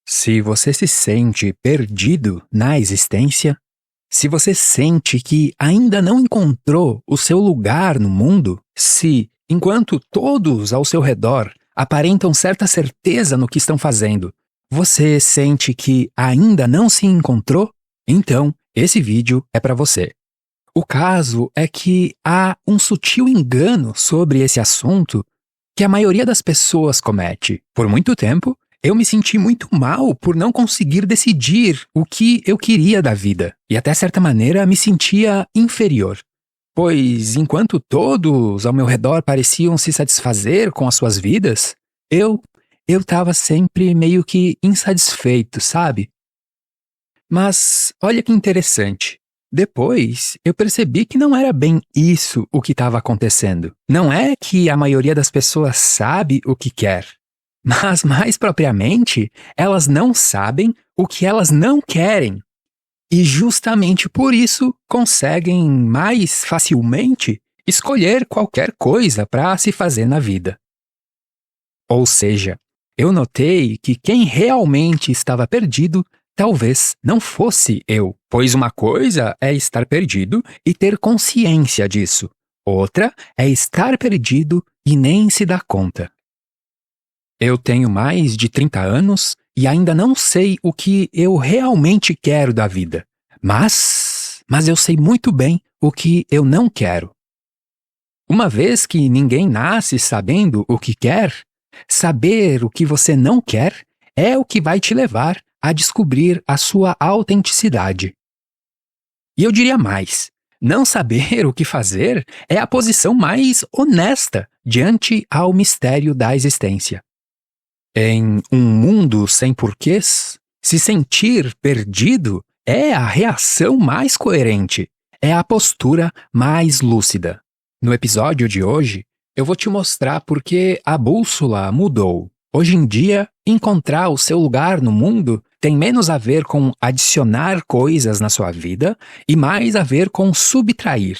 Se você se sente perdido na existência, se você sente que ainda não encontrou o seu lugar no mundo, se, enquanto todos ao seu redor aparentam certa certeza no que estão fazendo, você sente que ainda não se encontrou, então esse vídeo é para você. O caso é que há um sutil engano sobre esse assunto que a maioria das pessoas comete. Por muito tempo, eu me senti muito mal por não conseguir decidir o que eu queria da vida, e até certa maneira me sentia inferior. Pois enquanto todos ao meu redor pareciam se satisfazer com as suas vidas, eu estava sempre meio que insatisfeito, sabe? Mas olha que interessante. Depois, eu percebi que não era bem isso o que estava acontecendo. Não é que a maioria das pessoas sabe o que quer, mas mais propriamente, elas não sabem o que elas não querem. E justamente por isso conseguem mais facilmente escolher qualquer coisa para se fazer na vida. Ou seja, eu notei que quem realmente estava perdido talvez não fosse eu, pois uma coisa é estar perdido e ter consciência disso. Outra é estar perdido e nem se dar conta. Eu tenho mais de 30 anos e ainda não sei o que eu realmente quero da vida. Mas eu sei muito bem o que eu não quero. Uma vez que ninguém nasce sabendo o que quer, saber o que você não quer é o que vai te levar a descobrir a sua autenticidade. E eu diria mais, não saber o que fazer é a posição mais honesta diante ao mistério da existência. Em um mundo sem porquês, se sentir perdido é a reação mais coerente, é a postura mais lúcida. No episódio de hoje, eu vou te mostrar por que a bússola mudou. Hoje em dia, encontrar o seu lugar no mundo tem menos a ver com adicionar coisas na sua vida e mais a ver com subtrair.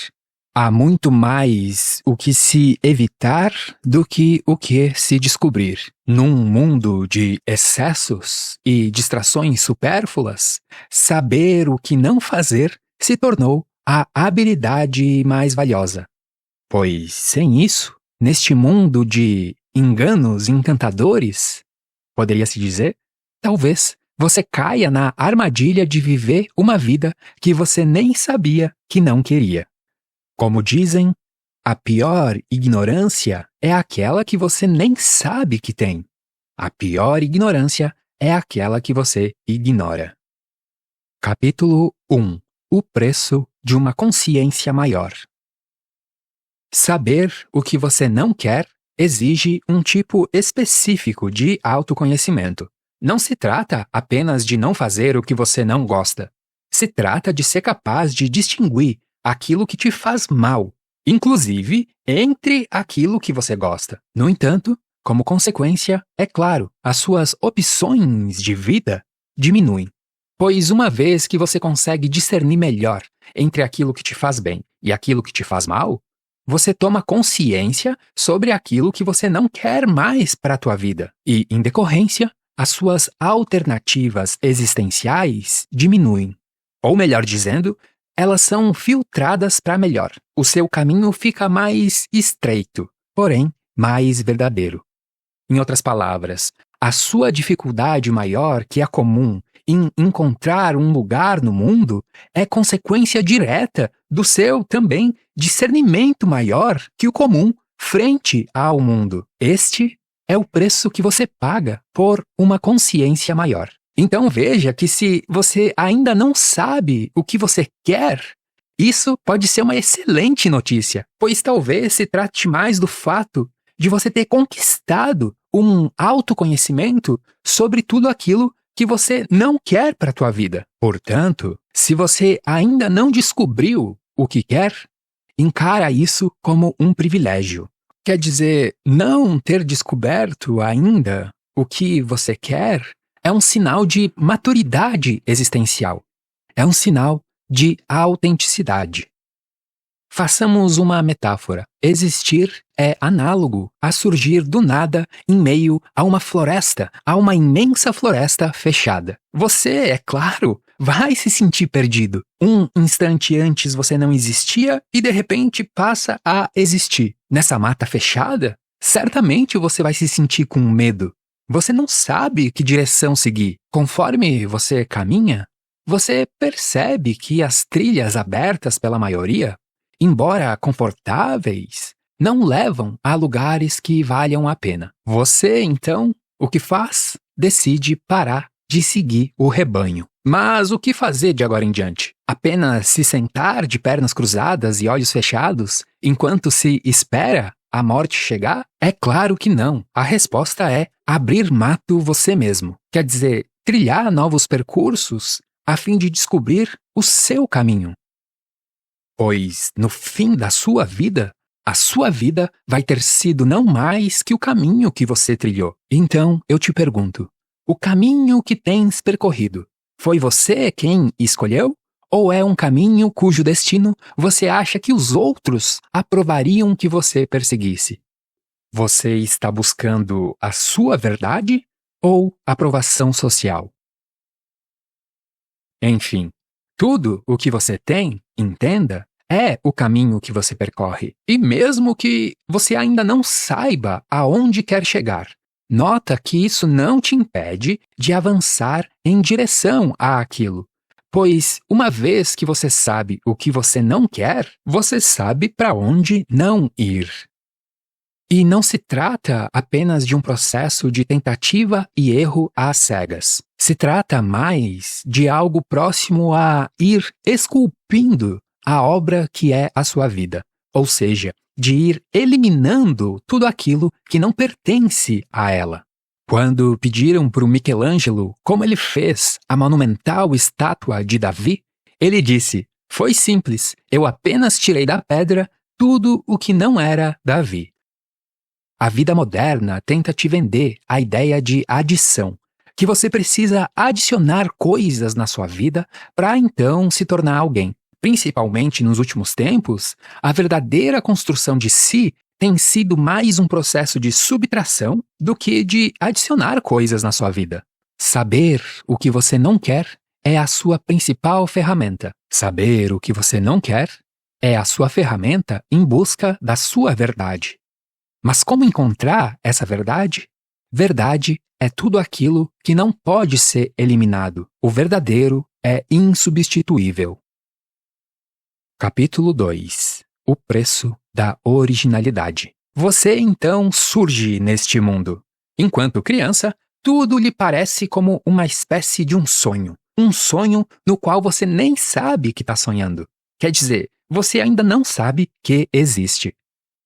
Há muito mais o que se evitar do que o que se descobrir. Num mundo de excessos e distrações supérfluas, saber o que não fazer se tornou a habilidade mais valiosa. Pois, sem isso, neste mundo de enganos encantadores, poderia-se dizer, talvez você caia na armadilha de viver uma vida que você nem sabia que não queria. Como dizem, a pior ignorância é aquela que você nem sabe que tem. A pior ignorância é aquela que você ignora. Capítulo 1. O preço de uma consciência maior. Saber o que você não quer exige um tipo específico de autoconhecimento. Não se trata apenas de não fazer o que você não gosta. Se trata de ser capaz de distinguir aquilo que te faz mal, inclusive entre aquilo que você gosta. No entanto, como consequência, é claro, as suas opções de vida diminuem. Pois uma vez que você consegue discernir melhor entre aquilo que te faz bem e aquilo que te faz mal, você toma consciência sobre aquilo que você não quer mais para a tua vida e, em decorrência, as suas alternativas existenciais diminuem. Ou melhor dizendo, elas são filtradas para melhor. O seu caminho fica mais estreito, porém mais verdadeiro. Em outras palavras, a sua dificuldade maior, que é comum, em encontrar um lugar no mundo, é consequência direta do seu, também, discernimento maior que o comum frente ao mundo. Este é o preço que você paga por uma consciência maior. Então veja que se você ainda não sabe o que você quer, isso pode ser uma excelente notícia, pois talvez se trate mais do fato de você ter conquistado um autoconhecimento sobre tudo aquilo que você não quer para a tua vida. Portanto, se você ainda não descobriu o que quer, encara isso como um privilégio. Quer dizer, não ter descoberto ainda o que você quer é um sinal de maturidade existencial. É um sinal de autenticidade. Façamos uma metáfora. Existir é análogo a surgir do nada em meio a uma floresta, a uma imensa floresta fechada. Você, é claro, vai se sentir perdido. Um instante antes você não existia e de repente passa a existir. Nessa mata fechada, certamente você vai se sentir com medo. Você não sabe que direção seguir. Conforme você caminha, você percebe que as trilhas abertas pela maioria, embora confortáveis, não levam a lugares que valham a pena. Você, então, o que faz? Decide parar de seguir o rebanho. Mas o que fazer de agora em diante? Apenas se sentar de pernas cruzadas e olhos fechados enquanto se espera a morte chegar? É claro que não. A resposta é abrir mato você mesmo. Quer dizer, trilhar novos percursos a fim de descobrir o seu caminho. Pois, no fim da sua vida, a sua vida vai ter sido não mais que o caminho que você trilhou. Então, eu te pergunto, o caminho que tens percorrido, foi você quem escolheu? Ou é um caminho cujo destino você acha que os outros aprovariam que você perseguisse? Você está buscando a sua verdade ou aprovação social? Enfim, tudo o que você tem, entenda, é o caminho que você percorre. E mesmo que você ainda não saiba aonde quer chegar, nota que isso não te impede de avançar em direção àquilo. Pois, uma vez que você sabe o que você não quer, você sabe para onde não ir. E não se trata apenas de um processo de tentativa e erro às cegas. Se trata mais de algo próximo a ir esculpindo a obra que é a sua vida, ou seja, de ir eliminando tudo aquilo que não pertence a ela. Quando pediram para o Michelangelo como ele fez a monumental estátua de Davi, ele disse: "Foi simples, eu apenas tirei da pedra tudo o que não era Davi." A vida moderna tenta te vender a ideia de adição, que você precisa adicionar coisas na sua vida para então se tornar alguém. Principalmente nos últimos tempos, a verdadeira construção de si tem sido mais um processo de subtração do que de adicionar coisas na sua vida. Saber o que você não quer é a sua principal ferramenta. Saber o que você não quer é a sua ferramenta em busca da sua verdade. Mas como encontrar essa verdade? Verdade é tudo aquilo que não pode ser eliminado. O verdadeiro é insubstituível. Capítulo 2. O preço da originalidade. Você então surge neste mundo. Enquanto criança, tudo lhe parece como uma espécie de um sonho. Um sonho no qual você nem sabe que está sonhando. Quer dizer, você ainda não sabe que existe.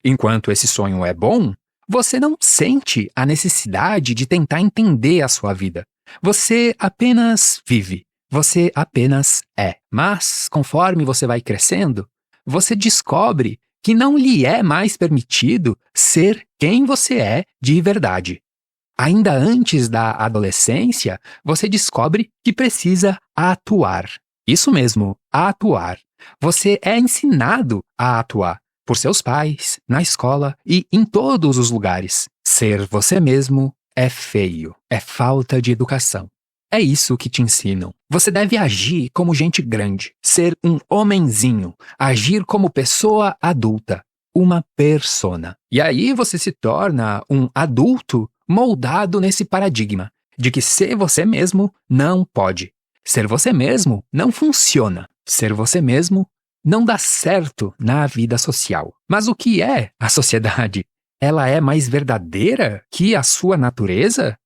Enquanto esse sonho é bom, você não sente a necessidade de tentar entender a sua vida. Você apenas vive. Você apenas é. Mas, conforme você vai crescendo, você descobre que não lhe é mais permitido ser quem você é de verdade. Ainda antes da adolescência, você descobre que precisa atuar. Isso mesmo, atuar. Você é ensinado a atuar por seus pais, na escola e em todos os lugares. Ser você mesmo é feio, é falta de educação. É isso que te ensinam. Você deve agir como gente grande, ser um homenzinho, agir como pessoa adulta, uma persona. E aí você se torna um adulto moldado nesse paradigma de que ser você mesmo não pode. Ser você mesmo não funciona. Ser você mesmo não dá certo na vida social. Mas o que é a sociedade? Ela é mais verdadeira que a sua natureza?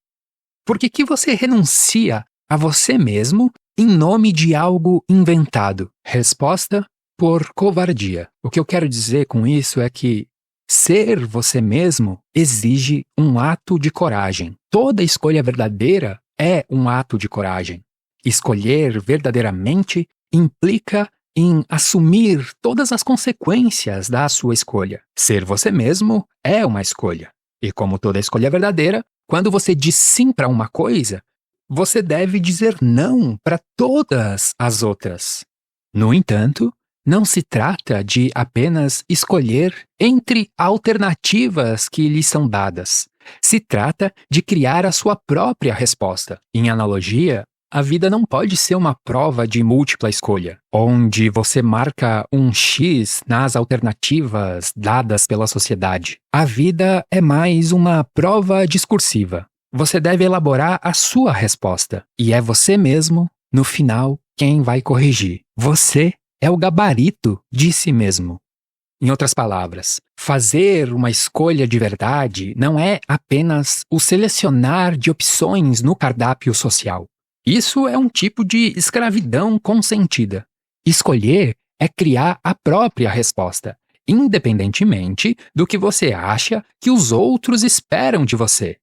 Por que você renuncia a você mesmo em nome de algo inventado? Resposta: por covardia. O que eu quero dizer com isso é que ser você mesmo exige um ato de coragem. Toda escolha verdadeira é um ato de coragem. Escolher verdadeiramente implica em assumir todas as consequências da sua escolha. Ser você mesmo é uma escolha. E como toda escolha verdadeira, quando você diz sim para uma coisa, você deve dizer não para todas as outras. No entanto, Não se trata de apenas escolher entre alternativas que lhe são dadas. Se trata de criar a sua própria resposta. Em analogia, a vida não pode ser uma prova de múltipla escolha, onde você marca um X nas alternativas dadas pela sociedade. A vida é mais uma prova discursiva. Você deve elaborar a sua resposta, e é você mesmo, no final, quem vai corrigir. Você é o gabarito de si mesmo. Em outras palavras, fazer uma escolha de verdade não é apenas o selecionar de opções no cardápio social. Isso é um tipo de escravidão consentida. Escolher é criar a própria resposta, independentemente do que você acha que os outros esperam de você.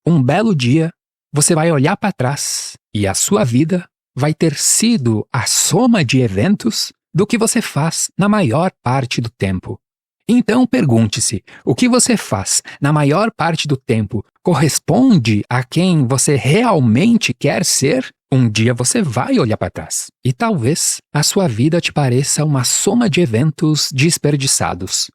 Um belo dia, você vai olhar para trás e a sua vida vai ter sido a soma de eventos do que você faz na maior parte do tempo. Então pergunte-se, o que você faz na maior parte do tempo corresponde a quem você realmente quer ser? Um dia você vai olhar para trás e talvez a sua vida te pareça uma soma de eventos desperdiçados.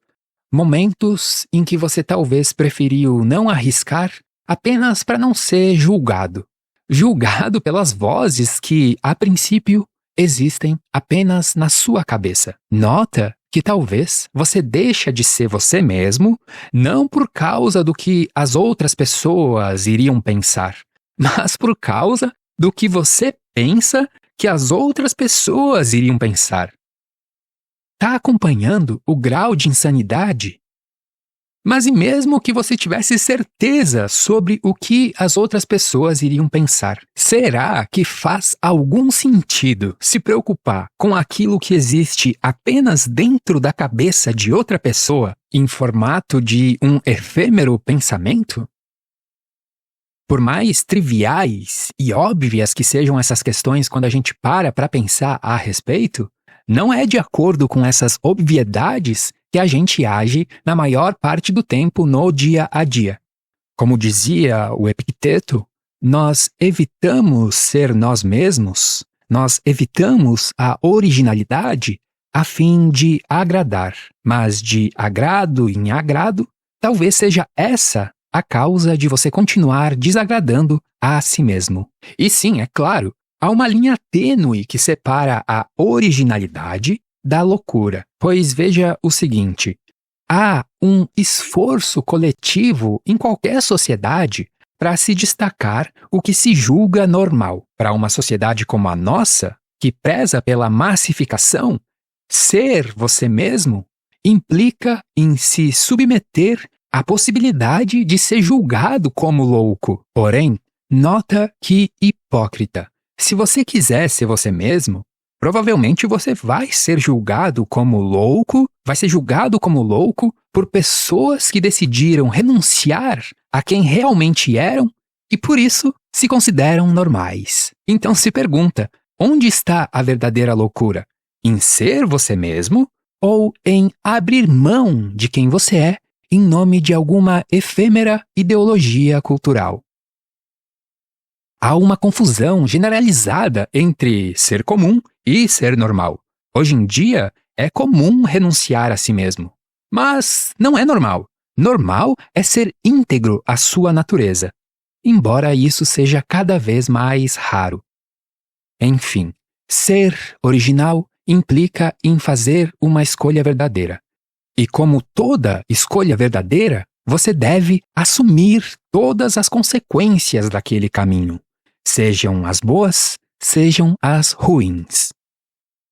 Momentos em que você talvez preferiu não arriscar apenas para não ser julgado. Julgado pelas vozes que, a princípio, existem apenas na sua cabeça. Nota que talvez você deixa de ser você mesmo, não por causa do que as outras pessoas iriam pensar, mas por causa do que você pensa que as outras pessoas iriam pensar. Tá acompanhando o grau de insanidade? Mas e mesmo que você tivesse certeza sobre o que as outras pessoas iriam pensar, será que faz algum sentido se preocupar com aquilo que existe apenas dentro da cabeça de outra pessoa, em formato de um efêmero pensamento? Por mais triviais e óbvias que sejam essas questões quando a gente para pensar a respeito, não é de acordo com essas obviedades que a gente age na maior parte do tempo no dia a dia. Como dizia o Epicteto, nós evitamos ser nós mesmos, nós evitamos a originalidade a fim de agradar, mas de agrado em agrado, talvez seja essa a causa de você continuar desagradando a si mesmo. E sim, é claro, há uma linha tênue que separa a originalidade da loucura, pois veja o seguinte, há um esforço coletivo em qualquer sociedade para se destacar o que se julga normal. Para uma sociedade como a nossa, que preza pela massificação, ser você mesmo implica em se submeter à possibilidade de ser julgado como louco. Porém, nota que hipócrita. Se você quiser ser você mesmo, provavelmente você vai ser julgado como louco, vai ser julgado como louco por pessoas que decidiram renunciar a quem realmente eram e por isso se consideram normais. Então se pergunta, onde está a verdadeira loucura? Em ser você mesmo ou em abrir mão de quem você é em nome de alguma efêmera ideologia cultural? Há uma confusão generalizada entre ser comum e ser normal. Hoje em dia, é comum renunciar a si mesmo. Mas não é normal. Normal é ser íntegro à sua natureza, embora isso seja cada vez mais raro. Enfim, ser original implica em fazer uma escolha verdadeira. E como toda escolha verdadeira, você deve assumir todas as consequências daquele caminho. Sejam as boas, sejam as ruins.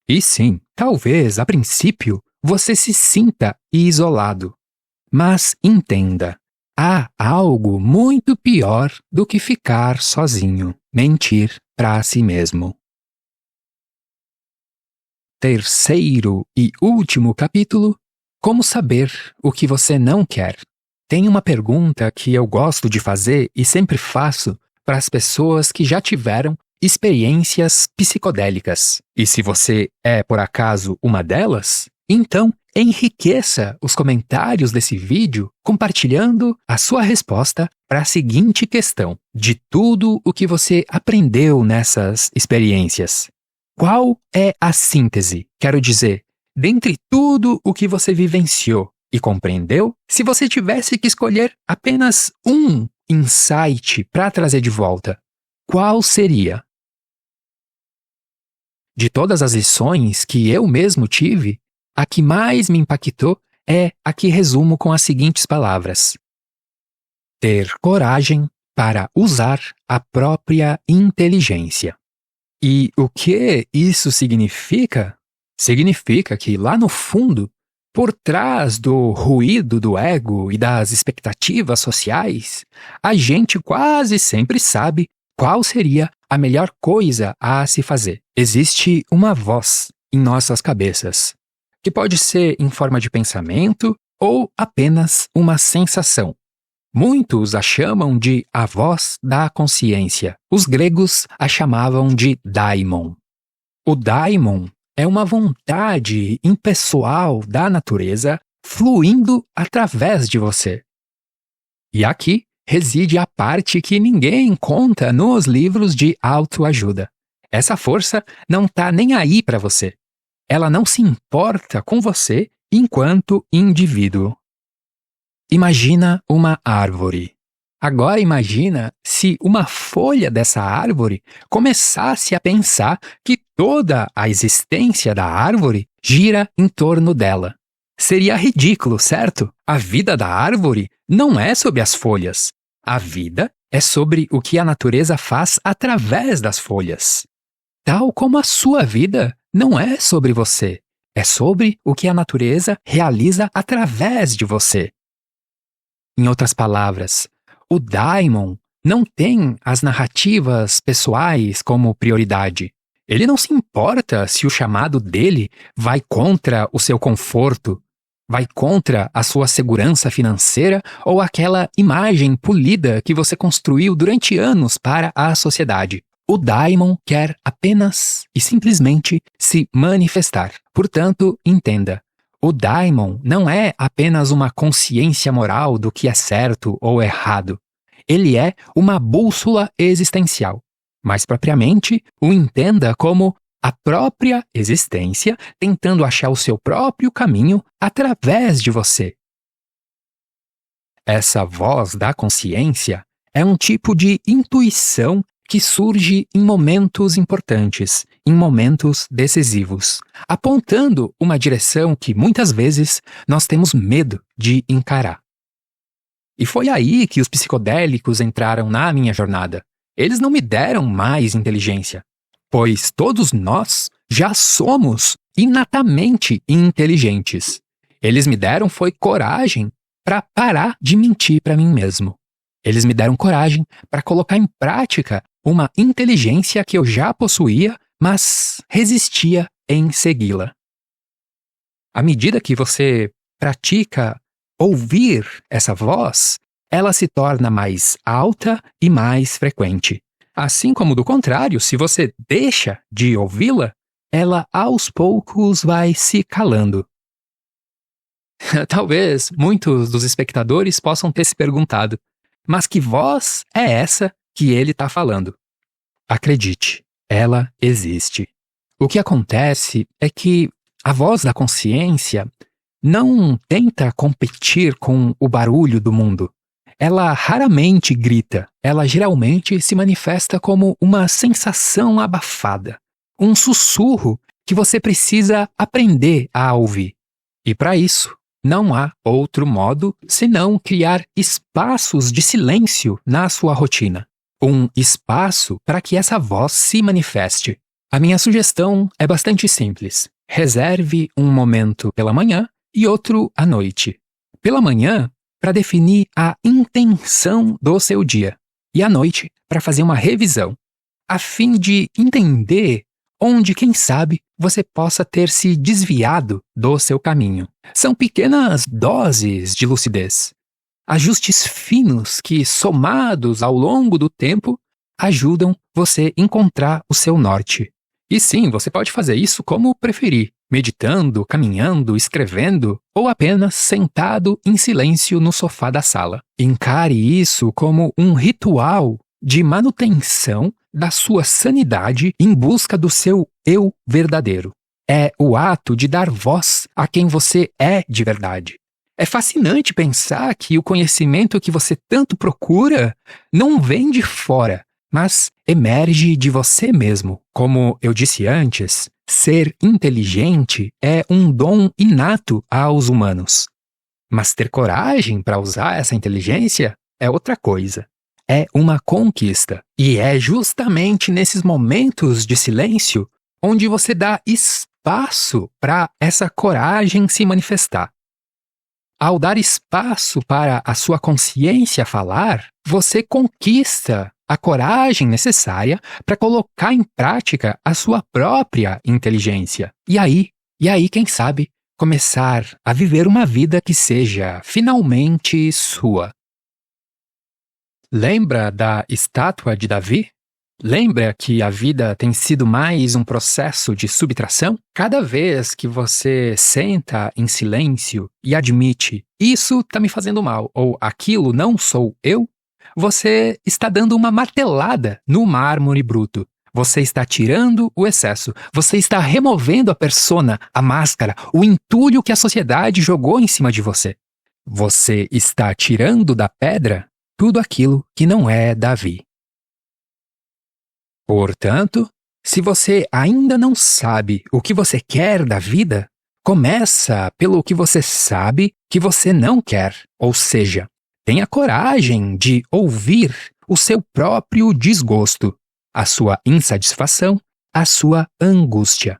E sim, talvez, a princípio, você se sinta isolado. Mas entenda, há algo muito pior do que ficar sozinho, mentir para si mesmo. Terceiro e último capítulo, como saber o que você não quer. Tem uma pergunta que eu gosto de fazer e sempre faço para as pessoas que já tiveram experiências psicodélicas. E se você é, por acaso, uma delas, então enriqueça os comentários desse vídeo compartilhando a sua resposta para a seguinte questão: de tudo o que você aprendeu nessas experiências, qual é a síntese? Quero dizer, dentre tudo o que você vivenciou e compreendeu, se você tivesse que escolher apenas um insight para trazer de volta, qual seria? De todas as lições que eu mesmo tive, a que mais me impactou é a que resumo com as seguintes palavras: ter coragem para usar a própria inteligência. E o que isso significa? Significa que lá no fundo, por trás do ruído do ego e das expectativas sociais, a gente quase sempre sabe qual seria a melhor coisa a se fazer. Existe uma voz em nossas cabeças, que pode ser em forma de pensamento ou apenas uma sensação. Muitos a chamam de a voz da consciência. Os gregos a chamavam de daimon. O daimon é uma vontade impessoal da natureza fluindo através de você. E aqui reside a parte que ninguém conta nos livros de autoajuda. Essa força não está nem aí para você. Ela não se importa com você enquanto indivíduo. Imagina uma árvore. Agora imagina se uma folha dessa árvore começasse a pensar que toda a existência da árvore gira em torno dela. Seria ridículo, certo? A vida da árvore não é sobre as folhas. A vida é sobre o que a natureza faz através das folhas. Tal como a sua vida não é sobre você, é sobre o que a natureza realiza através de você. Em outras palavras, o daimon não tem as narrativas pessoais como prioridade. Ele não se importa se o chamado dele vai contra o seu conforto, vai contra a sua segurança financeira ou aquela imagem polida que você construiu durante anos para a sociedade. O daimon quer apenas e simplesmente se manifestar. Portanto, entenda. O daimon não é apenas uma consciência moral do que é certo ou errado. Ele é uma bússola existencial. Mais propriamente, o entenda como a própria existência tentando achar o seu próprio caminho através de você. Essa voz da consciência é um tipo de intuição que surge em momentos importantes, em momentos decisivos, apontando uma direção que muitas vezes nós temos medo de encarar. E foi aí que os psicodélicos entraram na minha jornada. Eles não me deram mais inteligência, pois todos nós já somos inatamente inteligentes. Eles me deram foi coragem para parar de mentir para mim mesmo. Eles me deram coragem para colocar em prática uma inteligência que eu já possuía, mas resistia em segui-la. À medida que você pratica ouvir essa voz, ela se torna mais alta e mais frequente. Assim como, do contrário, se você deixa de ouvi-la, ela aos poucos vai se calando. Talvez muitos dos espectadores possam ter se perguntado, mas que voz é essa que ele está falando? Acredite, ela existe. O que acontece é que a voz da consciência não tenta competir com o barulho do mundo. Ela raramente grita, ela geralmente se manifesta como uma sensação abafada, um sussurro que você precisa aprender a ouvir. E para isso, não há outro modo senão criar espaços de silêncio na sua rotina. Um espaço para que essa voz se manifeste. A minha sugestão é bastante simples. Reserve um momento pela manhã e outro à noite. Pela manhã, para definir a intenção do seu dia. E à noite, para fazer uma revisão, a fim de entender onde, quem sabe, você possa ter se desviado do seu caminho. São pequenas doses de lucidez. Ajustes finos que, somados ao longo do tempo, ajudam você a encontrar o seu norte. E sim, você pode fazer isso como preferir, meditando, caminhando, escrevendo ou apenas sentado em silêncio no sofá da sala. Encare isso como um ritual de manutenção da sua sanidade em busca do seu eu verdadeiro. É o ato de dar voz a quem você é de verdade. É fascinante pensar que o conhecimento que você tanto procura não vem de fora, mas emerge de você mesmo. Como eu disse antes, ser inteligente é um dom inato aos humanos. Mas ter coragem para usar essa inteligência é outra coisa. É uma conquista. E é justamente nesses momentos de silêncio onde você dá espaço para essa coragem se manifestar. Ao dar espaço para a sua consciência falar, você conquista a coragem necessária para colocar em prática a sua própria inteligência. E aí, quem sabe, começar a viver uma vida que seja finalmente sua. Lembra da estátua de Davi? Lembra que a vida tem sido mais um processo de subtração? Cada vez que você senta em silêncio e admite isso está me fazendo mal ou aquilo não sou eu, você está dando uma martelada no mármore bruto. Você está tirando o excesso. Você está removendo a persona, a máscara, o entulho que a sociedade jogou em cima de você. Você está tirando da pedra tudo aquilo que não é Davi. Portanto, se você ainda não sabe o que você quer da vida, começa pelo que você sabe que você não quer. Ou seja, tenha coragem de ouvir o seu próprio desgosto, a sua insatisfação, a sua angústia.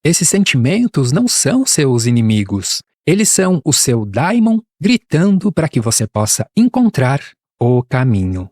Esses sentimentos não são seus inimigos. Eles são o seu daimon gritando para que você possa encontrar o caminho.